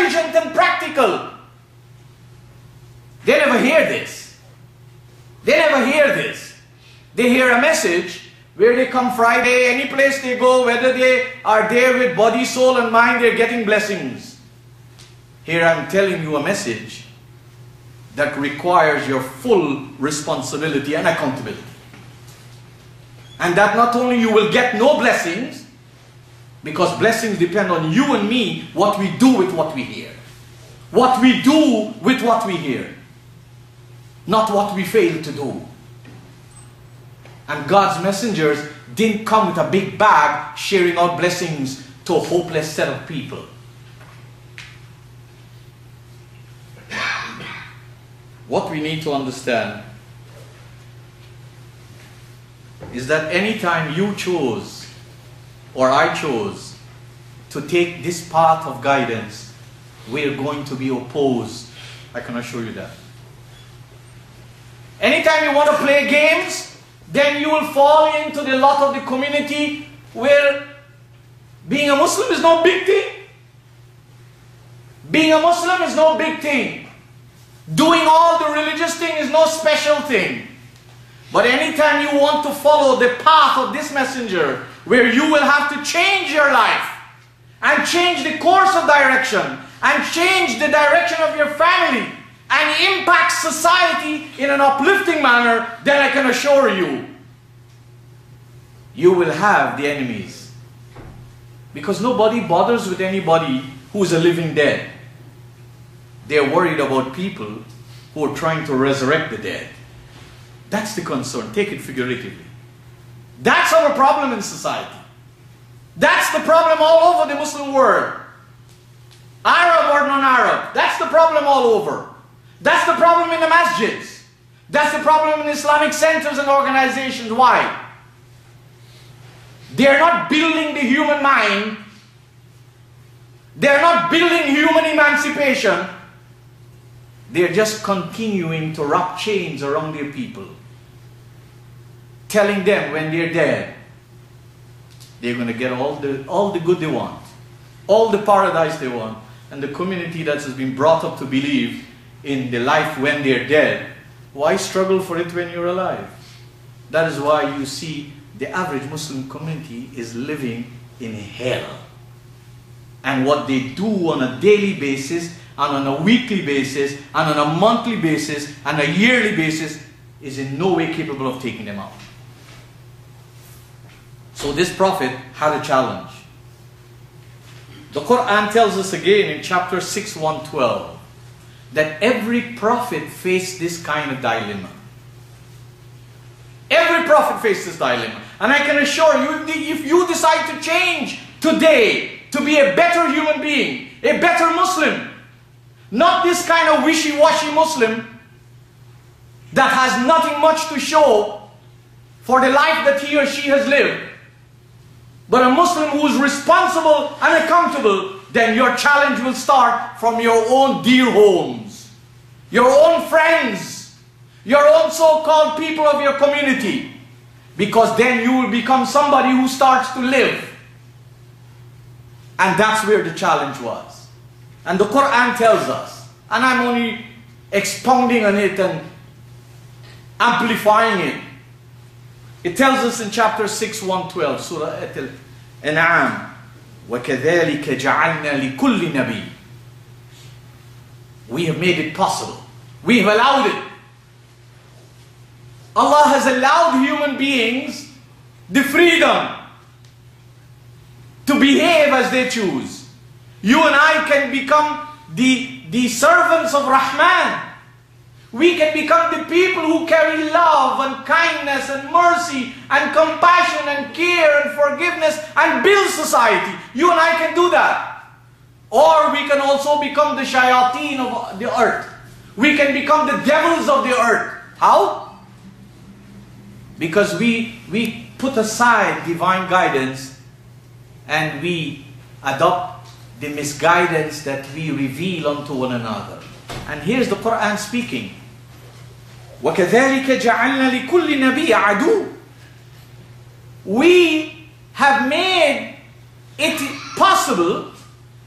intelligent and practical. They never hear this. They never hear this. They hear a message where they come Friday, any place they go, whether they are there with body, soul and mind, they're getting blessings. Here I'm telling you a message that requires your full responsibility and accountability. And that not only you will get no blessings, because blessings depend on you and me, what we do with what we hear. What we do with what we hear. Not what we fail to do. And God's messengers didn't come with a big bag sharing out blessings to a hopeless set of people. What we need to understand is that anytime you chose or I chose to take this path of guidance, we're going to be opposed. I can assure you that. Anytime you want to play games, then you will fall into the lot of the community where being a Muslim is no big thing. Being a Muslim is no big thing. Doing all the religious thing is no special thing. But anytime you want to follow the path of this messenger, where you will have to change your life, and change the course of direction, and change the direction of your family, and impact society in an uplifting manner, then I can assure you, you will have the enemies. Because nobody bothers with anybody who is a living dead. They're worried about people who are trying to resurrect the dead. That's the concern. Take it figuratively. That's our problem in society. That's the problem all over the Muslim world. Arab or non-Arab. That's the problem all over. That's the problem in the masjids. That's the problem in Islamic centers and organizations. Why? They're not building the human mind. They're not building human emancipation. They're just continuing to wrap chains around their people. Telling them when they're dead, they're going to get all the good they want. All the paradise they want. And the community that has been brought up to believe in the life when they're dead, why struggle for it when you're alive? That is why you see the average Muslim community is living in hell. And what they do on a daily basis, and on a weekly basis, and on a monthly basis, and a yearly basis, is in no way capable of taking them out. So this prophet had a challenge. The Qur'an tells us again in chapter 6, 112, that every prophet faced this kind of dilemma. Every prophet faced this dilemma. And I can assure you, if you decide to change today to be a better human being, a better Muslim, not this kind of wishy-washy Muslim that has nothing much to show for the life that he or she has lived, but a Muslim who is responsible and accountable, then your challenge will start from your own dear homes, your own friends, your own so-called people of your community, because then you will become somebody who starts to live. And that's where the challenge was. And the Qur'an tells us, and I'm only expounding on it and amplifying it. It tells us in chapter 6, 112, Surah Al-An'am, وَكَذَلِكَ جَعَلْنَا لِكُلِّ نَبِيٍّ. We have made it possible. We have allowed it. Allah has allowed human beings the freedom to behave as they choose. You and I can become the servants of Rahman. We can become the people who carry love and kindness and mercy and compassion and care and forgiveness and build society. You and I can do that. Or we can also become the shayateen of the earth. We can become the devils of the earth. How? Because we put aside divine guidance and we adopt the misguidance that we reveal unto one another. And here's the Qur'an speaking. وَكَذَلِكَ جَعَلْنَا لِكُلِّ نَبِيٍّ عَدُوٍّ. We have made it possible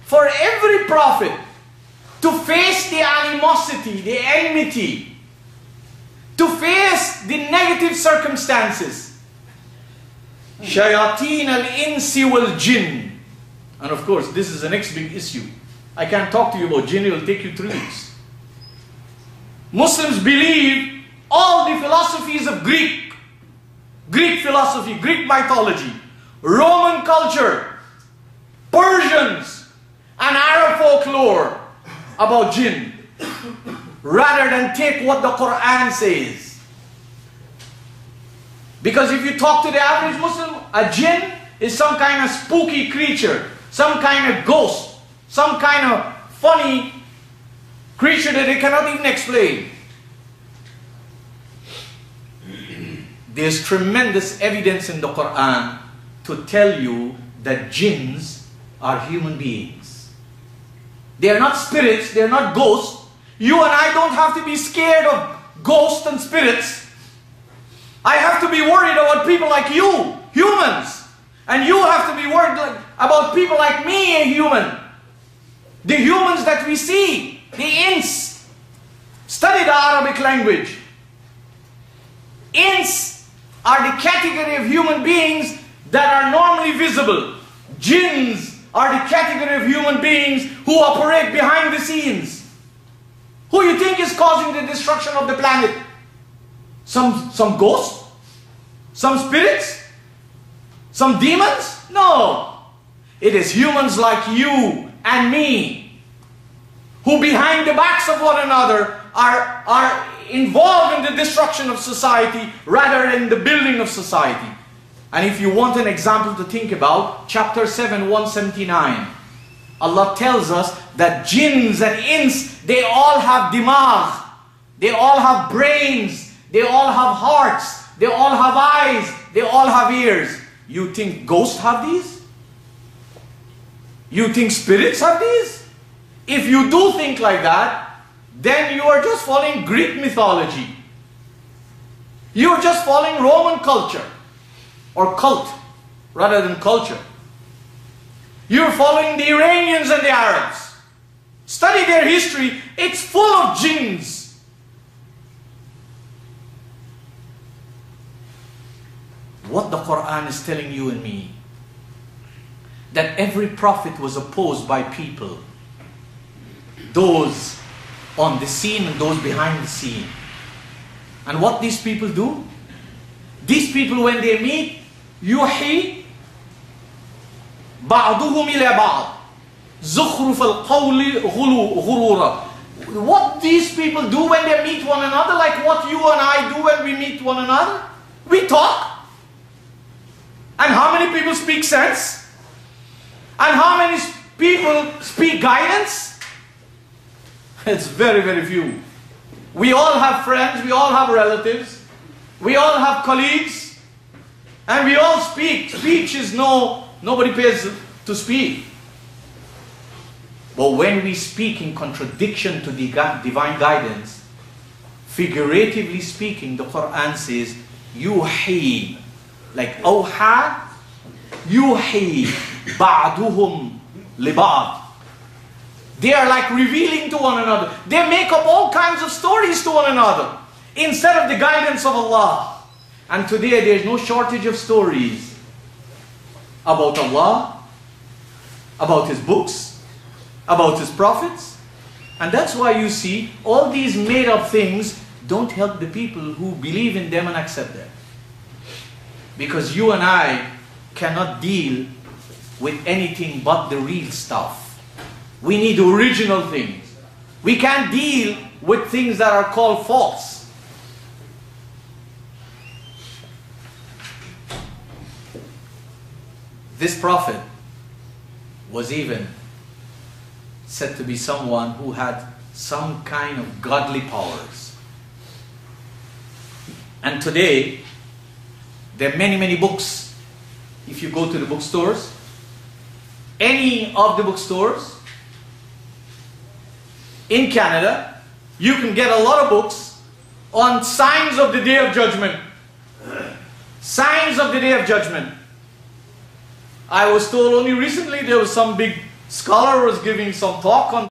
for every prophet to face the animosity, the enmity, to face the negative circumstances. Shayateen al-insi wal-jinn. And of course, this is the next big issue. I can't talk to you about jinn, it will take you 3 weeks. Muslims believe all the philosophies of Greek philosophy, Greek mythology, Roman culture, Persians, and Arab folklore about jinn, rather than take what the Qur'an says. Because if you talk to the average Muslim, a jinn is some kind of spooky creature, some kind of ghost, some kind of funny creature that they cannot even explain. There's tremendous evidence in the Qur'an to tell you that jinns are human beings. They are not spirits, they are not ghosts. You and I don't have to be scared of ghosts and spirits. I have to be worried about people like you, humans. And you have to be worried about people like me, a human. The humans that we see, the ins. Study the Arabic language. Ins are the category of human beings that are normally visible. Jinns are the category of human beings who operate behind the scenes. Who you think is causing the destruction of the planet? Some ghosts? Some spirits? Some demons? No. It is humans like you and me who behind the backs of one another are involved in the destruction of society rather than the building of society. And if you want an example to think about, chapter 7, 179, Allah tells us that jinns and ins, they all have dimagh, they all have brains, they all have hearts, they all have eyes, they all have ears. You think ghosts have these? You think spirits have these? If you do think like that, then you are just following Greek mythology. You are just following Roman culture, or cult, rather than culture. You are following the Iranians and the Arabs. Study their history, it's full of jinns. What the Qur'an is telling you and me, that every prophet was opposed by people, those on the scene and those behind the scene. And what these people do? These people, when they meet, يُوحِي بَعْضُهُمْ إِلَى بَعْضٍ زُخْرُفَ الْقَوْلِ غُرُورًا. What these people do when they meet one another, like what you and I do when we meet one another, we talk. And how many people speak sense? And how many people speak guidance? It's very, very few. We all have friends, we all have relatives, we all have colleagues, and we all speak. Speech is nobody pays to speak. But when we speak in contradiction to the divine guidance, figuratively speaking, the Qur'an says, yuhi, like awha, yuhi ba'duhum liba'd. They are like revealing to one another. They make up all kinds of stories to one another instead of the guidance of Allah. And today there is no shortage of stories about Allah, about His books, about His prophets. And that's why you see all these made up things don't help the people who believe in them and accept them. Because you and I cannot deal with anything but the real stuff. We need original things. We can't deal with things that are called false. This prophet was even said to be someone who had some kind of godly powers. And today, there are many, many books. If you go to the bookstores, any of the bookstores in Canada, you can get a lot of books on signs of the Day of Judgment. Signs of the Day of Judgment. I was told only recently there was some big scholar was giving some talk on